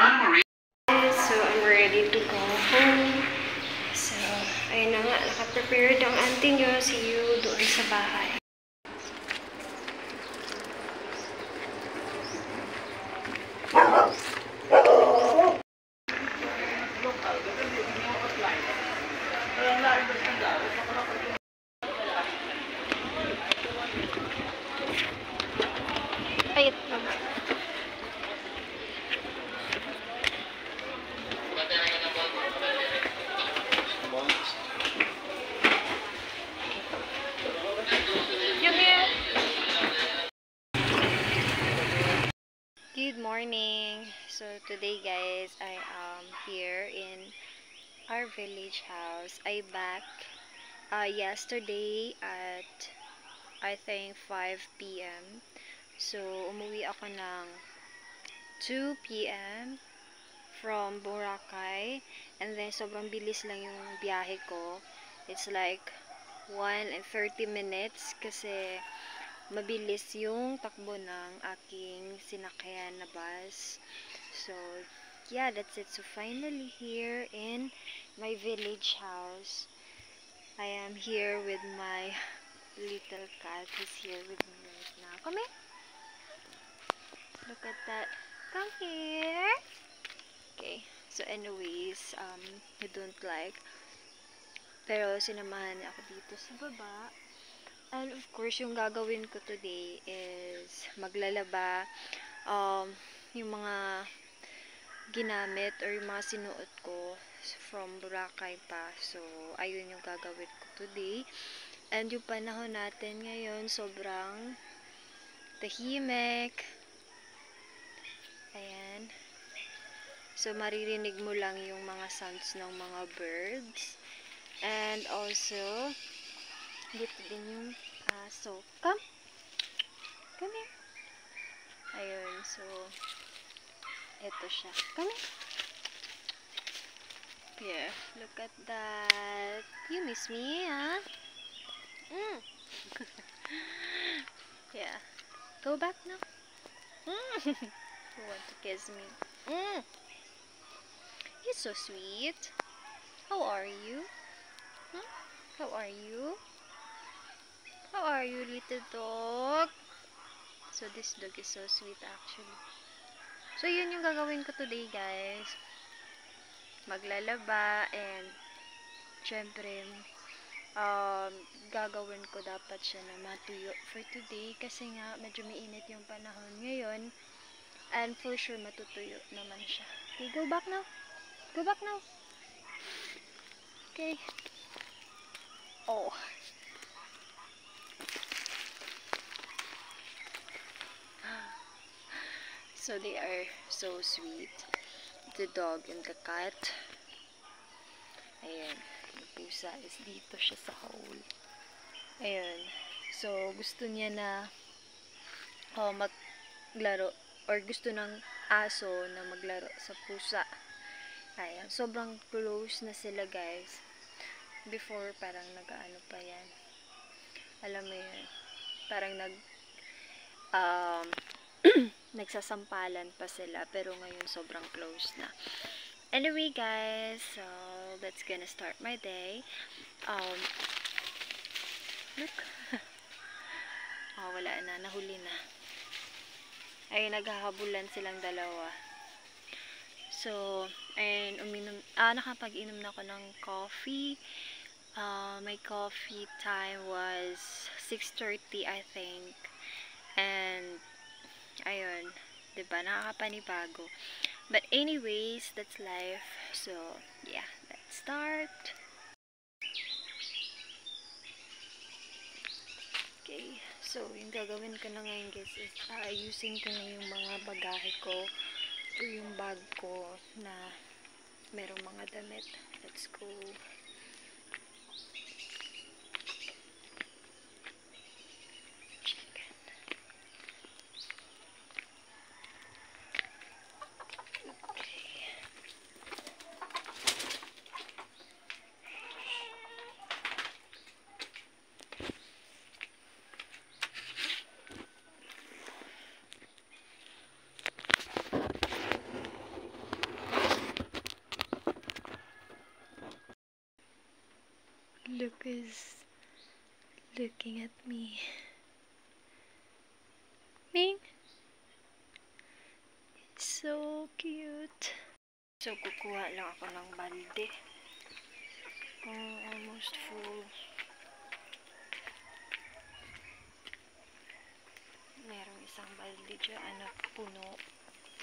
So, I'm ready to go home. So, ayun na nga, nakaprepared ang auntie nyo. See you doon sa bahay. Ayat lang. Good morning. So today guys, I am here in our village house. I back yesterday at I think 5 p.m. So umuwi ako ng 2 p.m. from Boracay, and then sobrang bilis lang yung biyahe ko. It's like 1 and 30 minutes kasi mabilis yung takbo ng aking sinakyan na bus. So, yeah, that's it. So, finally here in my village house. I am here with my little cat who's here with me right now. Come here. Look at that. Come here. Okay. So, anyways, you don't like. Pero, sinamahan niya ako dito sa baba. And of course, yung gagawin ko today is maglalaba yung mga ginamit or yung mga sinuot ko from Boracay pa. So, ayun yung gagawin ko today. And yung panahon natin ngayon, sobrang tahimik. Ayan. So, maririnig mo lang yung mga sounds ng mga birds. And also, dito din yung aso. Come here. Ayun, so ito siya. Come here. Yeah, look at that. You miss me, huh? Yeah. Go back now. You want to kiss me? You're so sweet. How are you? How are you? How are you, little dog? So, this dog is so sweet actually. So, yun yung gagawin ko today, guys. Maglalaba and syempre, gagawin ko dapat siya na matuyo for today kasi nga, medyo mainit yung panahon ngayon. And for sure, matutuyo naman siya. Okay, go back now. Go back now. Okay. Oh. So they are so sweet. The dog and the cat. Ayan. Yung pusa is dito siya sa hole. Ayan. So gusto niya na maglaro or gusto ng aso na maglaro sa pusa. Ayan. Sobrang close na sila, guys. Before parang nag-ano pa yan. Alam mo yun. Parang nagsasampalan pa sila, pero ngayon sobrang close na. Anyway, guys, so that's gonna start my day. Look. Wala na, nahuli na. Ayun, naghahabulan silang dalawa. So, ayun, nakapag-inom na ako ng coffee. My coffee time was 6:30, I think. And ayun, 'di ba? Nakakapanibago. But anyways, that's life. So, yeah, let's start. Okay. So, yung gagawin ko na ngayon, guys, is ayusin ko na yung mga bagahe ko o yung bag ko na merong mga damit. Let's go. is looking at me. Ming! So cute. So, kukuha lang ako ng balde. Almost full. Merong isang balde dyan na puno.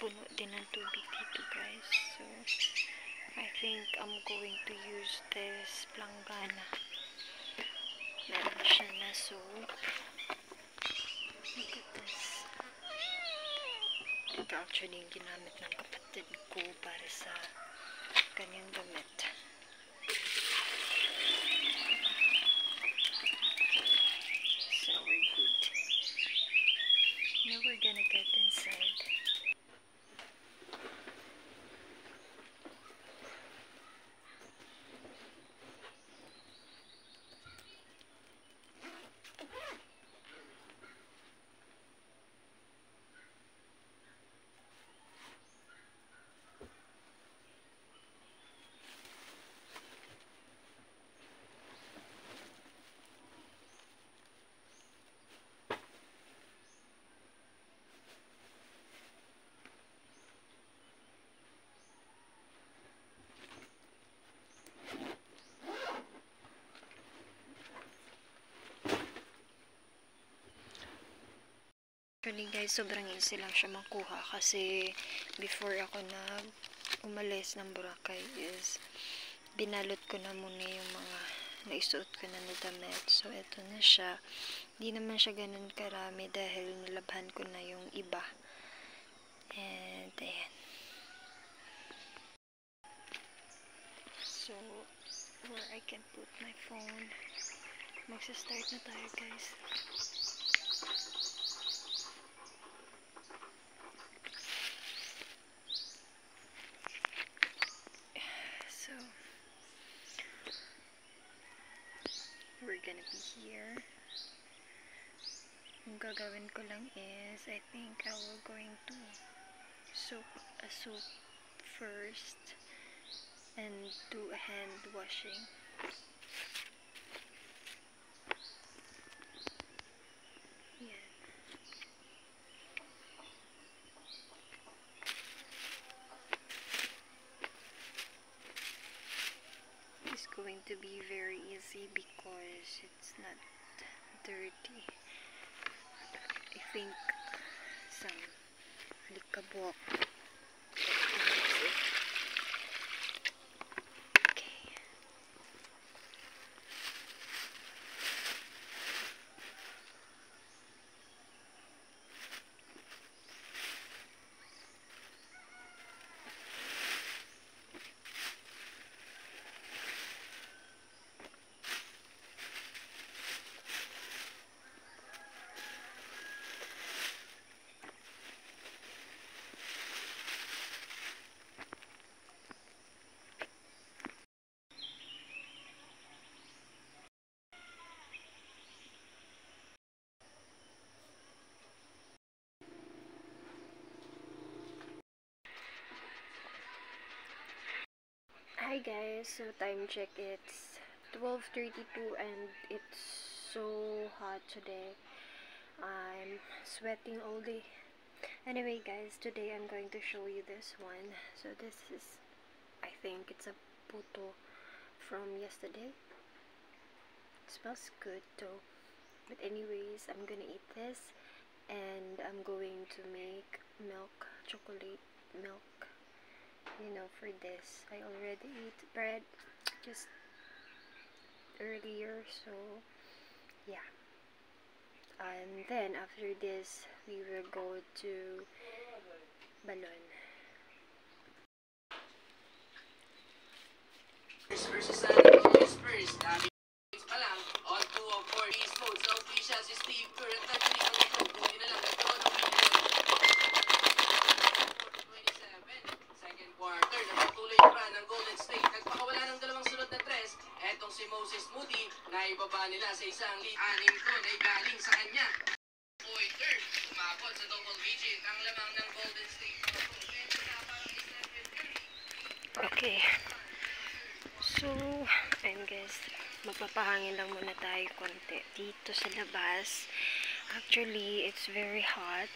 Puno din ng tubig dito, guys. So, I think I'm going to use this planggana. Meron siya na, so look at this. Ito actually yung ginamit ng kapatid ko para sa kanyang damit. So we're good. Now we're gonna get inside. Actually guys, sobrang easy lang siya makuha kasi before ako umalis ng Boracay is binalot ko na muna yung mga naisuot ko na damit. So, ito na siya. Di naman siya ganun karami dahil nilabhan ko na yung iba. And, ayan. So, where I can put my phone. Magsa-start na tayo, guys. So, we're gonna be here. Ang gagawin ko lang is, I think I will going to soak a soap first and do a hand washing. Yan. It's going to be very easy because it's not dirty. I think some likabok. Okay. Hi guys, so time check, it's 12:32 and it's so hot today. I'm sweating all day. Anyway guys, today I'm going to show you this one. So this is, I think it's a puto from yesterday. It smells good though. But anyways, I'm gonna eat this and I'm going to make milk, chocolate milk, you know, for this. I already ate bread just earlier, so yeah. And then after this we will go to Balon. Versus first, pa lang, on 2 of 4 East Mode, sa official si Steve Kerr at nagsinig ang ito, buti na lang nagkaroon ng 27, second quarter, napatuloy pa ng Golden State, nagpakawala ng dalawang sunod na tres, etong si Moses Moody, naibaba nila sa isang lead, anim ko na galing sa kanya. Pointer, umabot sa double digit, ang lamang ng Golden State. Okay. So, I'm guys magpapahangin lang muna tayo konti dito sa labas. Actually, it's very hot.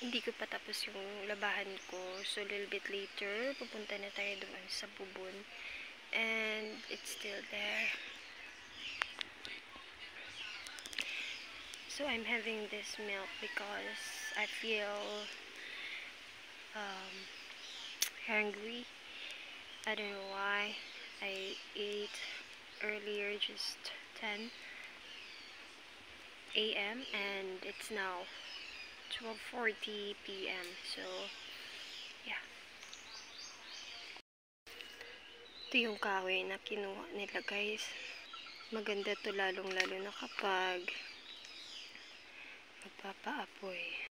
Hindi ko pa tapos yung labahan ko. So, a little bit later, pupunta na tayo doon sa bubon. And, it's still there. So, I'm having this milk because I feel hungry. I don't know why. I ate earlier, just 10 a.m. and it's now 12:40 p.m. So, yeah. Ito yung kahoy na kinuha nila, guys. Maganda to lalong-lalo na kapag magpapaapoy.